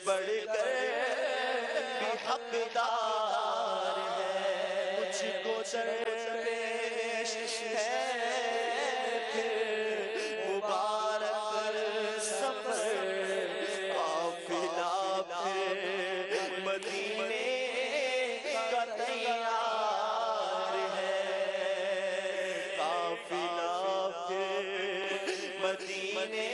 بڑھ کر بھی حقدار ہے، مجھ کو درویش ہے پھر مبارک سفر، قافلہ پھر مدینے کا تیار ہے، قافلہ پھر مدینے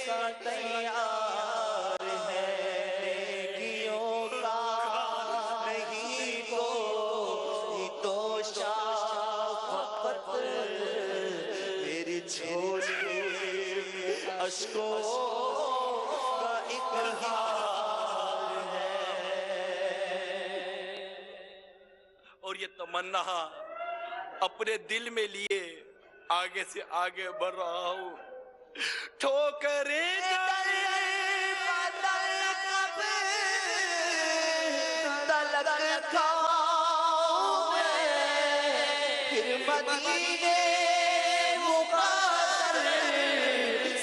کا تیار ہے، نیکیوں کا نہیں کوئی توشہ فقط میری جھولی اشکوں کا اقرار ہے۔ اور یہ تمنا اپنے دل میں لیے آگے سے آگے بڑھ رہا ہوں، ٹھوکریں تلک کھاؤں میں، پھر مدینے مقدر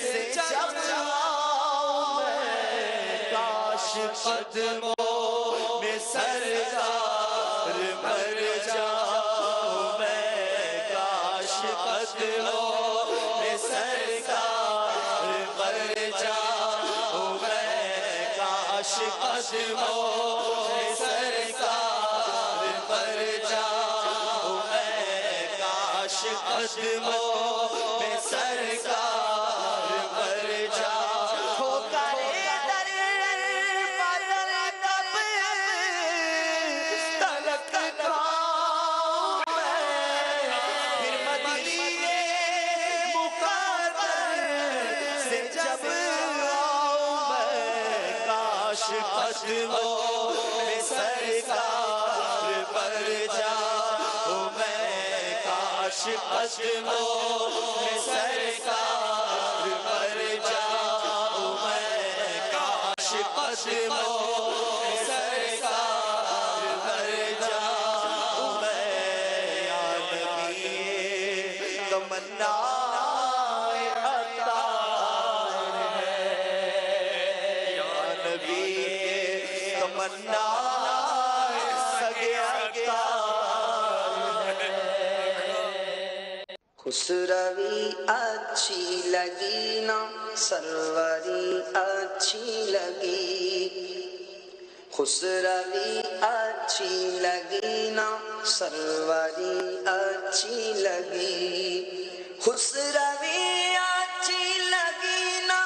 سے جب آؤں میں، کاش قدموں میں سرکار مر جاؤں میں، کاش قدموں میں سرکار مر جاؤں میں، کاش قدموں میں سرکار مر جاؤں میں، کاش قدموں میں سرکار مر جاؤں۔ ٹھوکریں در بدر کب تلک کھاؤں میں، پھر مدینے مقدر سے جب آؤں میں، کاش قدموں میں سرکار مر جاؤں میں، کاش قدموں میں سرکار مر جاؤں میں، کاش قدموں میں سرکار مر جاؤں میں، یا نبی تمنا عطار ہے، یا نبی تمنا سگے عطار ہے۔ خسروی اچھی لگی نا سروری اچھی لگی، خسروی اچھی لگی نا سروری اچھی لگی، خسروی اچھی لگی نا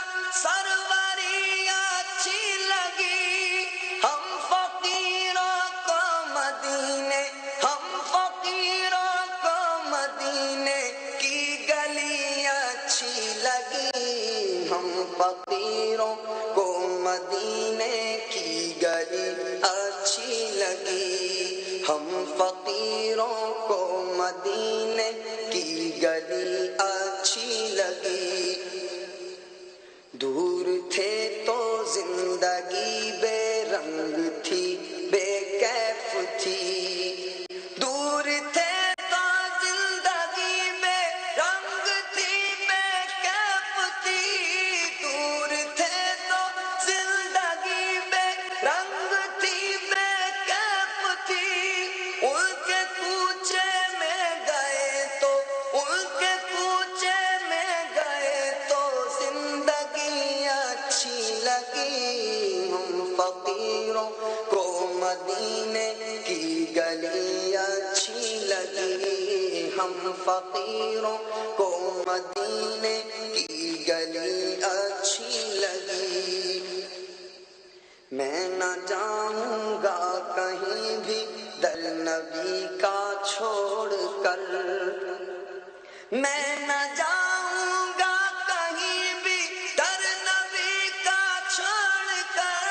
سروری اچھی لگی، ہم فقیروں کو مدینے، ہم فقیروں کو مدینے کی گلی اچھی لگی، ہم فقیروں کو مدینے کی گلی اچھی لگی، ہم فقیروں کو مدینے کی گلی اچھی لگی، دور تھے تو زندگی بے رنگ تھی بے کیف تھی، دور تھے تو زندگی بے رنگ تھی بے کیف تھی، دور تھے تو زندگی بے رنگ تھی بے کیف تھی، ان کے کوچے میں گئے تو، ان کے کوچے میں گئے تو زندگی اچھی لگی، ہم فقیروں کو مدینے کی گلی اچھی لگی، ہم فقیروں کو مدینے کی گلی اچھی لگی، میں نہ جاؤں گا کہیں بھی در نبی کا چھوڑ کر، میں نہ جاؤں گا کہیں بھی در نبی کا چھوڑ کر،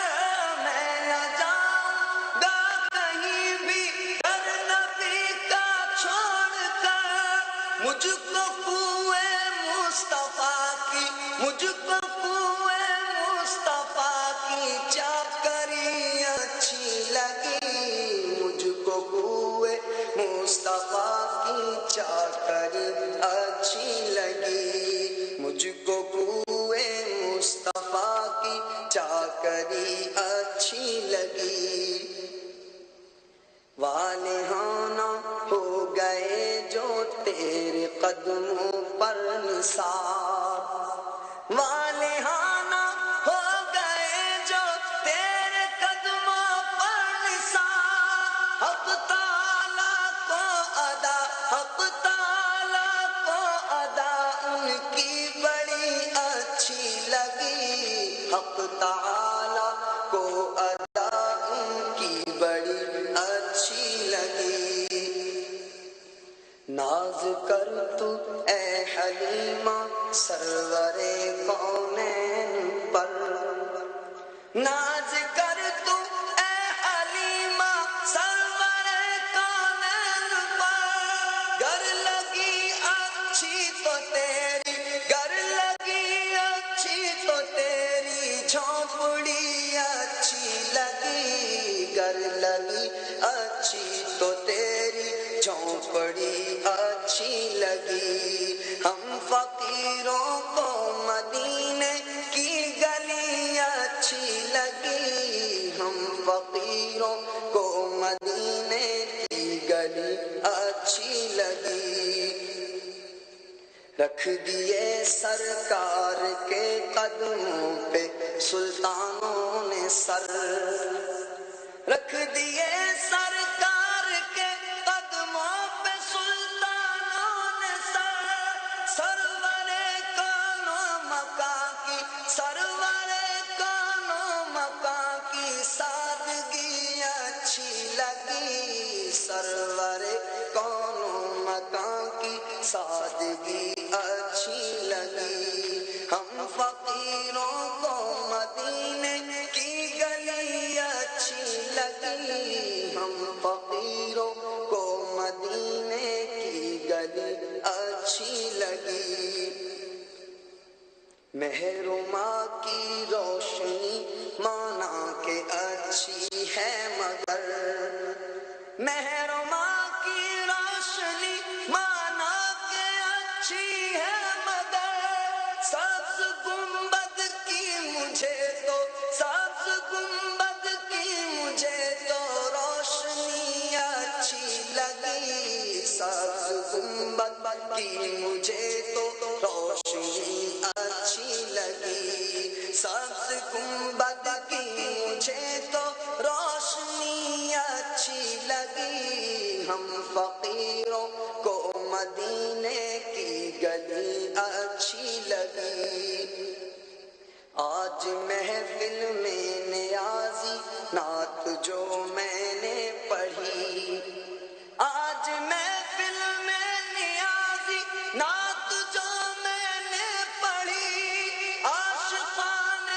میں نہ جاؤں گا کہیں بھی در نبی کا چھوڑ کر، مجھ کو کوئے مصطفیٰ کی، مجھ کو کوئے مصطفیٰ کی چاکری اچھی لگی، مجھ کو کوئے مصطفیٰ کی چاکری اچھی لگی، مجھ کو کوئے مصطفیٰ کی چاکری بڑی اچھی لگی، والہانہ ہو گئے جو تیرے قدموں پر نثار، والہانہ ہو گئے جو تیرے قدموں پر نثار، حق تعالیٰ کو ادا، حق تعالیٰ کو ادا ان کی بڑی اچھی لگی، حق تعالیٰ کو ادا ان کی بڑی اچھی لگی۔ ناز کر تو اے حلیمہ سرور کونین پر، ناز کر تو اے حلیمہ سرور کونین پر، گر لگی اچھی تو تیری، گر لگی اچھی تو تیری جھونپڑی اچھی لگی، گر لگی اچھی تو تیری جھونپڑی اچھی لگی، ہم فقیروں کو مدینے کی گلی اچھی لگی، ہم فقیروں کو مدینے کی گلی اچھی لگی، رکھ دیے سرکار کے قدموں پہ سلطانوں نے سر، رکھ دیے سرکار کے قدموں پہ سلطانوں نے سر، سرور کون و مکان کی، سرور کون و مکان کی سادگی اچھی لگی، سرور کون و مکان کی سادگی اچھی لگی، ہم فقیروں کو مدینے کی گلی اچھی لگی، ہم فقیروں کو مدینے کی گلی اچھی لگی، محرمہ کی روشنی مانا کہ اچھی ہے مگر، محرمہ کی روشنی مانا کہ اچھی ہے مگر، سبز گنبد کی مجھے تو، سبز گنبد کی مجھے تو روشنی اچھی لگی، سبز گنبد کی مجھے تو روشنی اچھی لگی، سبز گنبد کی مجھے تو روشنی اچھی لگی، ہم فقیروں کو مدینے کی گلی اچھی لگی، آج محفل میں نیازی نعت جو میں نے پڑھی، آج محفل میں نیازی نعت جو میں نے پڑھی، عاشقان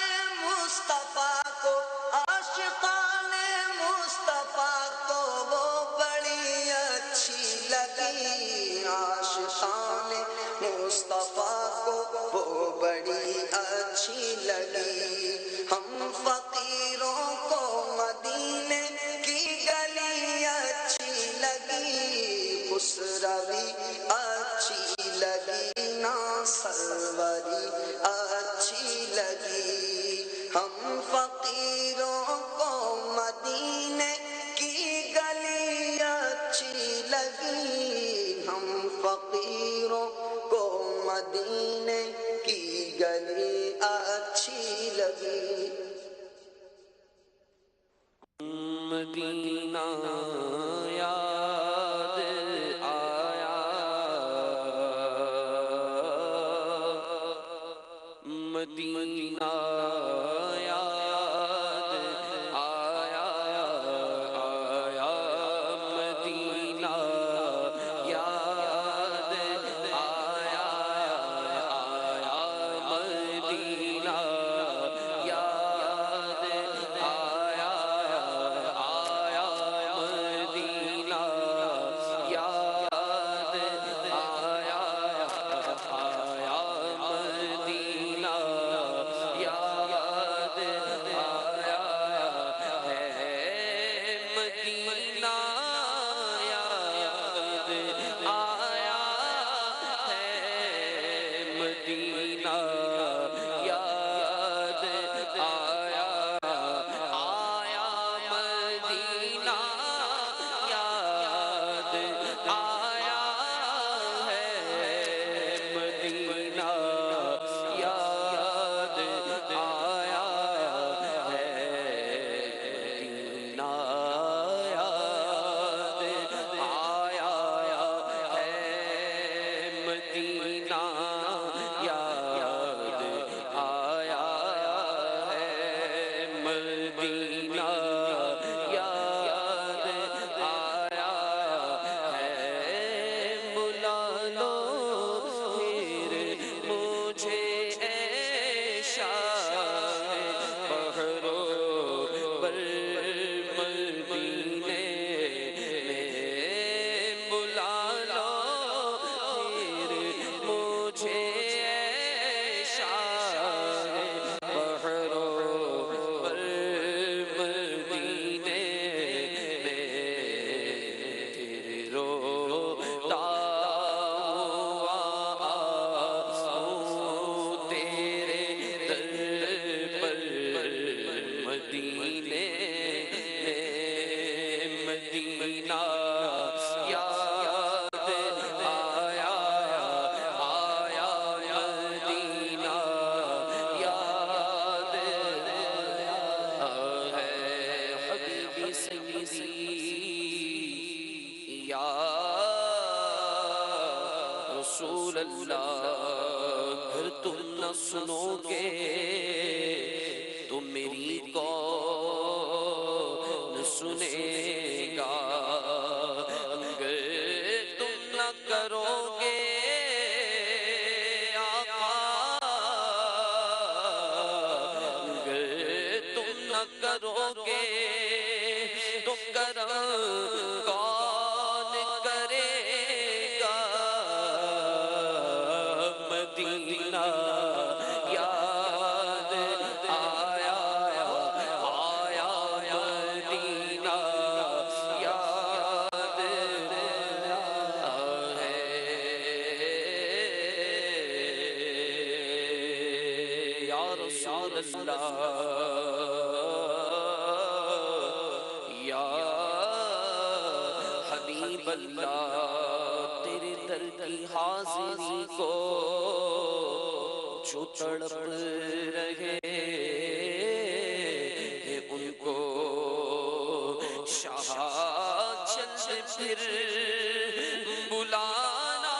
مصطفیٰ کو، عاشقان مصطفیٰ کو وہ بڑی اچھی لگی، عاشقان مصطفیٰ کو وہ بڑی اچھی لگی، ہم فقیروں کو مدینے کی گلی اچھی لگی، خسروی اچھی لگی نا سروری اچھی لگی، ہم فقیروں کو مدینے کی گلی اچھی لگی، ہم فقیروں کو مدینے کی گلی اچھی لگی، مدینہ یاد آیا، مدینہ یاد آیا، آیا مدینہ یاد آیا، آیا مدینہ یاد آیا، آیا مدینہ سیدی یا رسول اللہ، اگر تم نہ سنو گے تو میری کون سنے گا، اگر تم نہ کرو گے آقا، اگر تم نہ کرو گے تو کرم کون کرے گا، مدینہ یاد آیا آیا، مدینہ یاد ہے یا رسول اللہ، یا حبیب اللہ، تیرے در کی حاضری کو جو تڑپ رہے ہیں ان کو شاہ چل پھر بلانا،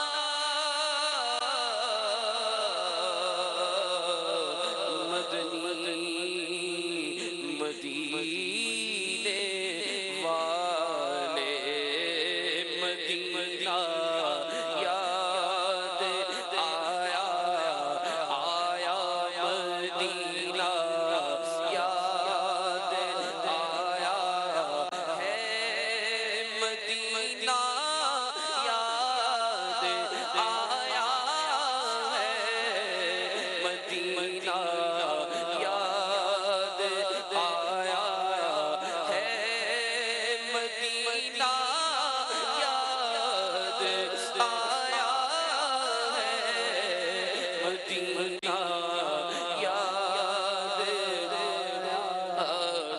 مدنی مدینے والے، مدینہ یاد آیا آیا، مدینہ یاد آیا ہے، مدینہ یاد آیا ہے، مدینہ یاد آیا ہے، مدینہ یاد آیا ہے، مدینہ یاد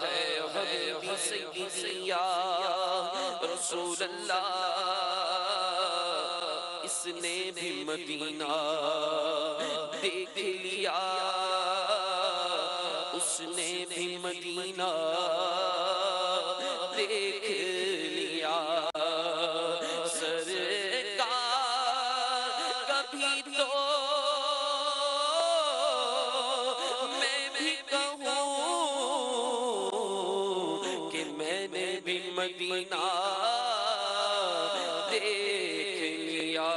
ہے، حبیبی سیدی یا رسول اللہ، اس نے بھی مدینہ دیکھ لیا، اس نے بھی مدینہ دیکھ لیا، سرکار کبھی تو میں بھی کہوں کہ میں نے بھی مدینہ دیکھ لیا،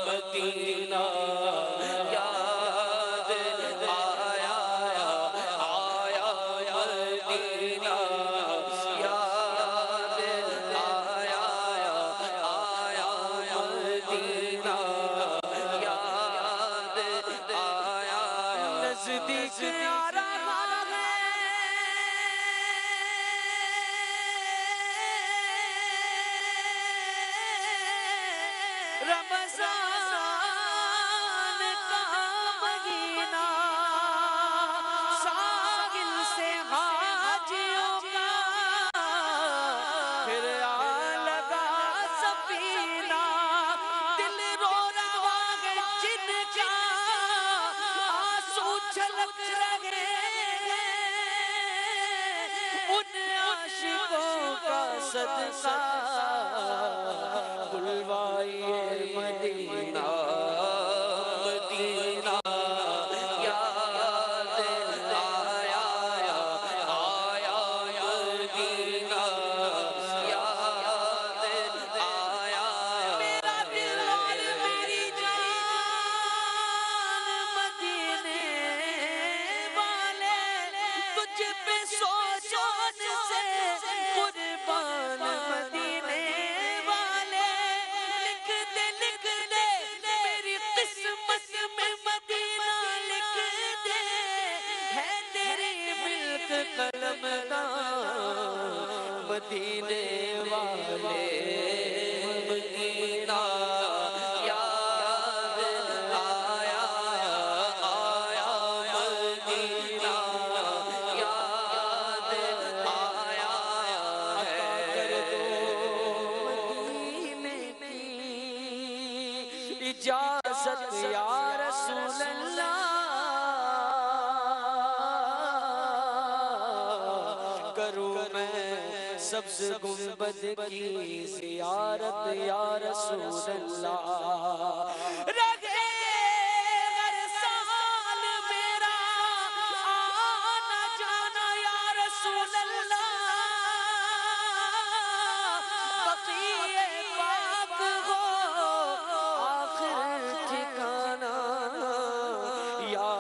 مدینہ یاد آیا آیا، مدینہ یاد آیا آیا، مدینہ یاد آیا، نزدیک آ رہا ہے رمضان کا مہینہ، ساحل سے حاجیوں کا پھر آ لگا سفینہ، دل رو رہا ہے جن کا آنسو چھلک رہے ہیں، ان عاشقوں کا صدقہ بلوائیے مدینہ، مدینہ یاد آیا آیا، مدینہ یاد آیا، میرا دل اور میری جان مدینے والے، تجھ پہ سوچان سے قربان مدینے والے، لکھ دے میری قسمت میں مدینہ، لکھ دے ہے تیری ملک قلم کا، مدینے والے، مدینہ یاد آیا آیا، مدینہ یاد آیا ہے، مدینے کی اجازت یا رسول اللہ، کروں میں سبز گنبد کی زیارت یا رسول اللہ رگے ہر سال میرا آنا جانا یا رسول اللہ بقیہ پاک ہو آخر ٹھکانا یا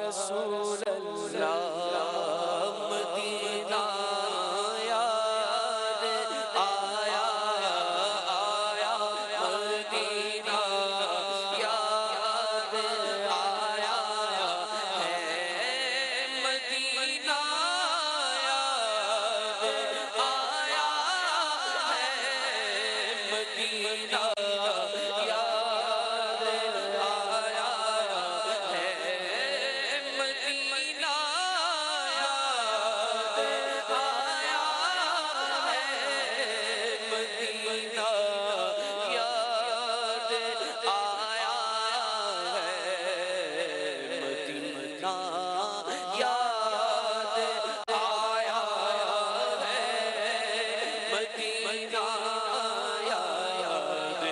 رسول اللہ مدینہ یاد آیا آیا مدینہ یاد آیا ہے مدینہ یاد آیا ہے مدینہ یاد آیا ہے مدینہ یاد آیا ہے مدینہ یاد آیا ہے مدینہ یاد آیا ہے مدینہ یاد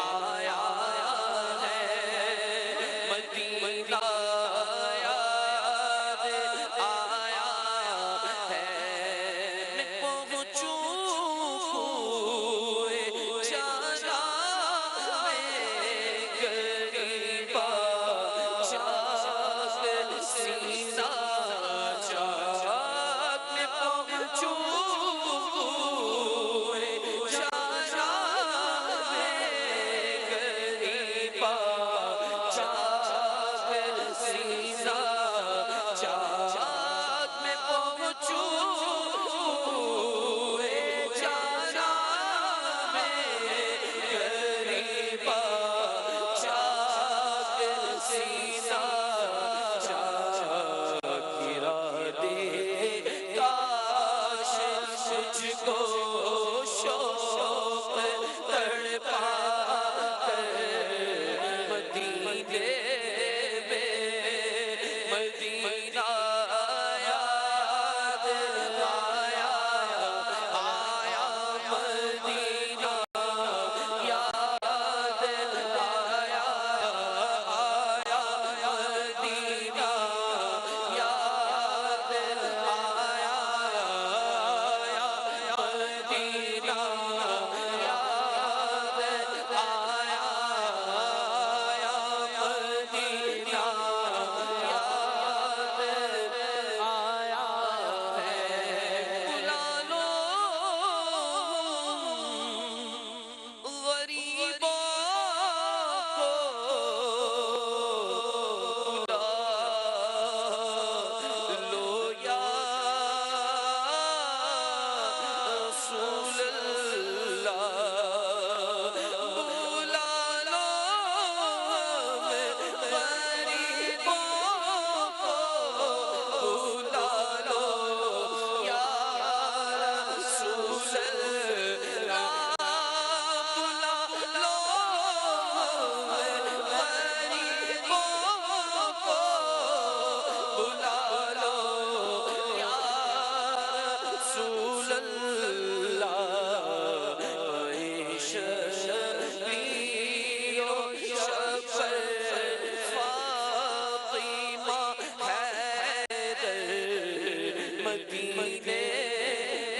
آیا ہے مدینہ یاد آیا ہے میں پہنچوں کوئے جانا میں غریبا چاک سینہ چاک میں پہنچوں کوئے جانا میں غریبا چاک سینہ چاک میں پہنچوں جانا میں غریبا چاک سینہ چاک گرا دے کاش مجھ کو شوق تڑپا کر مدینے میں مدینہ یاد آیا آیا مدینہ یاد آیا آیا مدینہ یاد آیا آیا مدینہ یاد آیا آیا مدینہ یاد آیا ہے بلا لو غریبوں کو بلا لو یا رسول اللہ بلا لو غریبوں کو بلا لو یا رسول اللہ بلا لو غریبوں کو بلا لو یا رسول اللہ شفر فاطمہ حیدر مدینے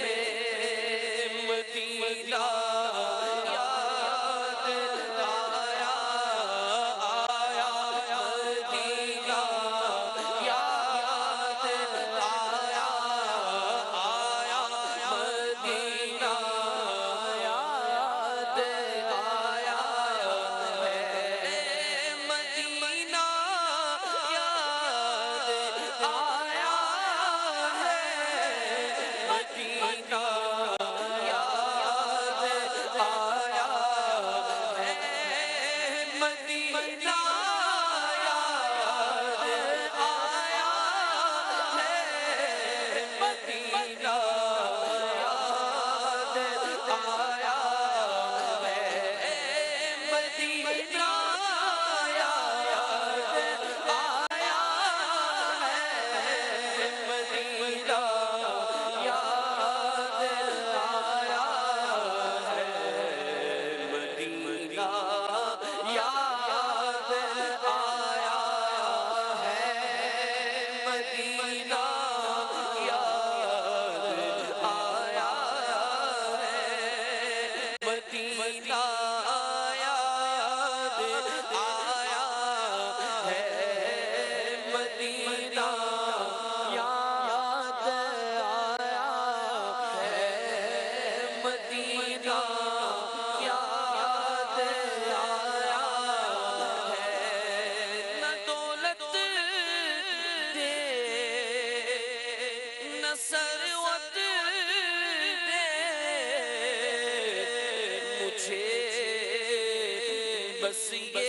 میں مدینہ یاد آیا آیا مدینہ یاد آیا آیا مدینہ یاد آیا ہے مدینہ یاد آیا ہے بس یہ